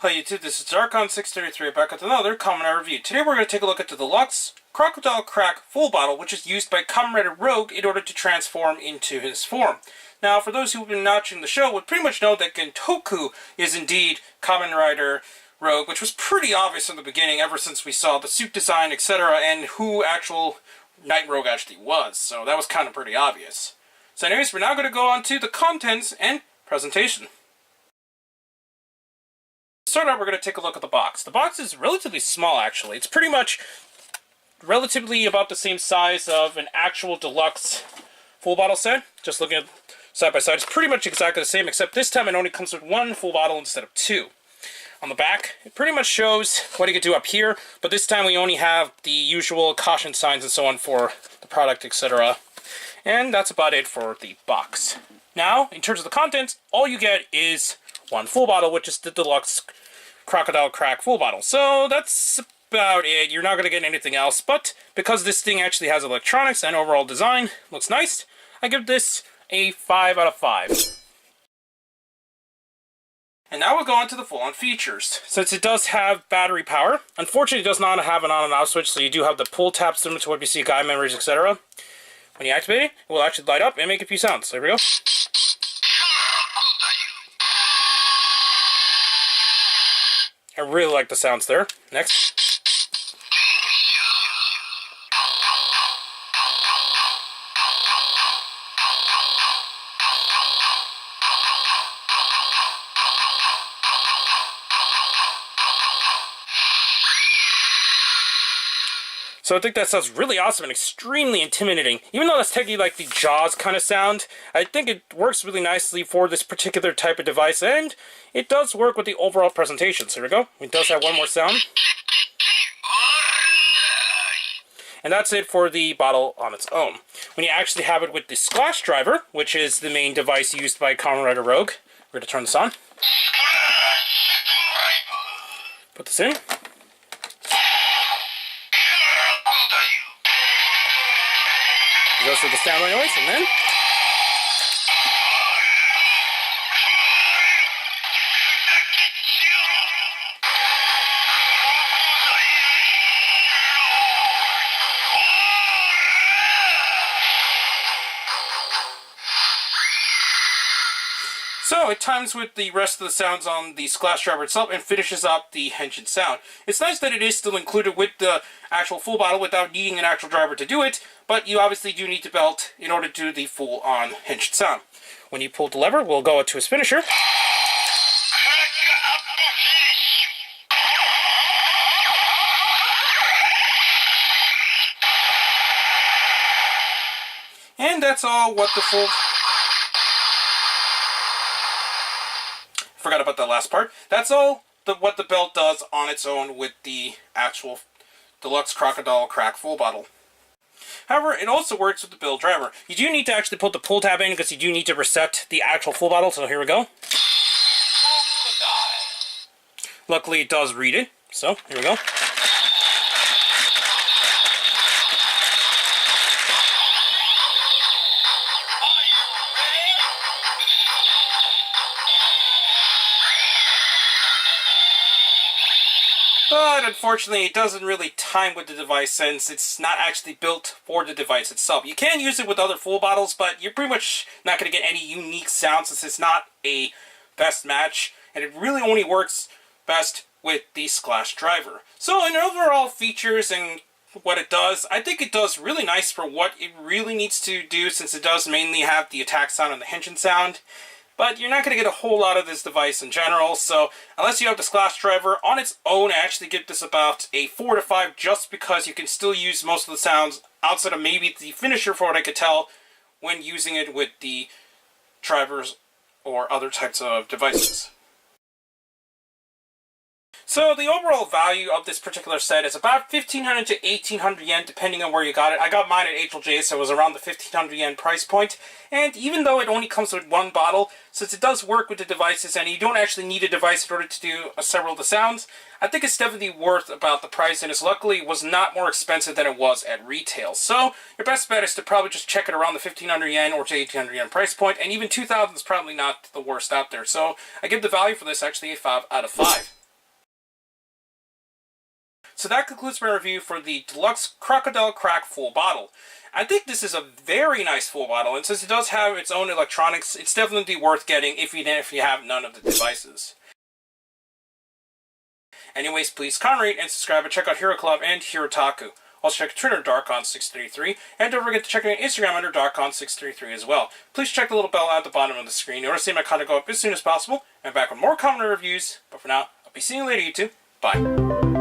Hi YouTube, this is Darkon633 back with another Kamen Rider review. Today we're going to take a look at the DX Crocodile Crack Fullbottle, which is used by Kamen Rider Rogue in order to transform into his form. Now, for those who've been watching the show would pretty much know that Gentoku is indeed Kamen Rider Rogue, which was pretty obvious from the beginning, ever since we saw the suit design, etc., and who actual Night Rogue actually was. So that was kind of pretty obvious. So anyways, we're now going to go on to the contents and presentation. To start out, we're going to take a look at the box. The box is relatively small, actually. It's pretty much relatively about the same size of an actual deluxe Fullbottle set. Just looking at side by side, it's pretty much exactly the same, except this time it only comes with one Fullbottle instead of two. On the back, it pretty much shows what you can do up here, but this time we only have the usual caution signs and so on for the product, etc. And that's about it for the box. Now, in terms of the contents, all you get is one Fullbottle, which is the Deluxe Crocodile Crack Fullbottle. So that's about it. You're not going to get anything else, but because this thing actually has electronics and overall design, looks nice, I give this a 5 out of 5. And now we'll go on to the full-on features. Since it does have battery power, unfortunately it does not have an on and off switch, so you do have the pull tab similar to what you see in Kamen Riders, etc. When you activate it, it will actually light up and make a few sounds. There we go. I really like the sounds there. Next. So I think that sounds really awesome and extremely intimidating. Even though that's technically like the Jaws kind of sound, I think it works really nicely for this particular type of device, and it does work with the overall presentation. So here we go. It does have one more sound. And that's it for the bottle on its own. When you actually have it with the Splash Driver, which is the main device used by Kamen Rider Rogue, we're going to turn this on. Put this in. Goes through the standby noise, and then so it times with the rest of the sounds on the Splash Driver itself and finishes up the Henshin sound. It's nice that it is still included with the actual Fullbottle without needing an actual driver to do it, but you obviously do need the belt in order to do the full-on Henshin sound. When you pull the lever, we'll go to his finisher. And that's all what the full... Forgot about that last part. That's all what the belt does on its own with the actual Deluxe Crocodile Crack Fullbottle. However, it also works with the build driver. You do need to actually put the pull tab in because you do need to reset the actual Fullbottle, so here we go. Luckily it does read it, so here we go. But unfortunately, it doesn't really time with the device since it's not actually built for the device itself. You can use it with other Fullbottles, but you're pretty much not going to get any unique sound since it's not a best match, and it really only works best with the Splash Driver. So in overall features and what it does, I think it does really nice for what it really needs to do, since it does mainly have the attack sound and the Henshin sound. But you're not going to get a whole lot of this device in general, so unless you have the Splash Driver on its own, I actually give this about a 4 to 5 just because you can still use most of the sounds outside of maybe the finisher for what I could tell when using it with the drivers or other types of devices. So the overall value of this particular set is about 1,500 to 1,800 yen, depending on where you got it. I got mine at HLJ, so it was around the 1,500 yen price point. And even though it only comes with one bottle, since it does work with the devices, and you don't actually need a device in order to do several of the sounds, I think it's definitely worth about the price, and it's luckily was not more expensive than it was at retail. So your best bet is to probably just check it around the 1,500 yen or to 1,800 yen price point, and even 2,000 is probably not the worst out there. So I give the value for this actually a 5 out of 5. So that concludes my review for the DX Crocodile Crack Fullbottle. I think this is a very nice Fullbottle, and since it does have its own electronics, it's definitely worth getting if you have none of the devices. Anyways, please comment, rate, and subscribe, and check out Hero Club and Hirotaku. Also check Twitter, Darkon633, and don't forget to check out Instagram under Darkon633 as well. Please check the little bell at the bottom of the screen in order to see my content go up as soon as possible. I'm back with more Kamen Rider reviews, but for now, I'll be seeing you later, YouTube. Bye.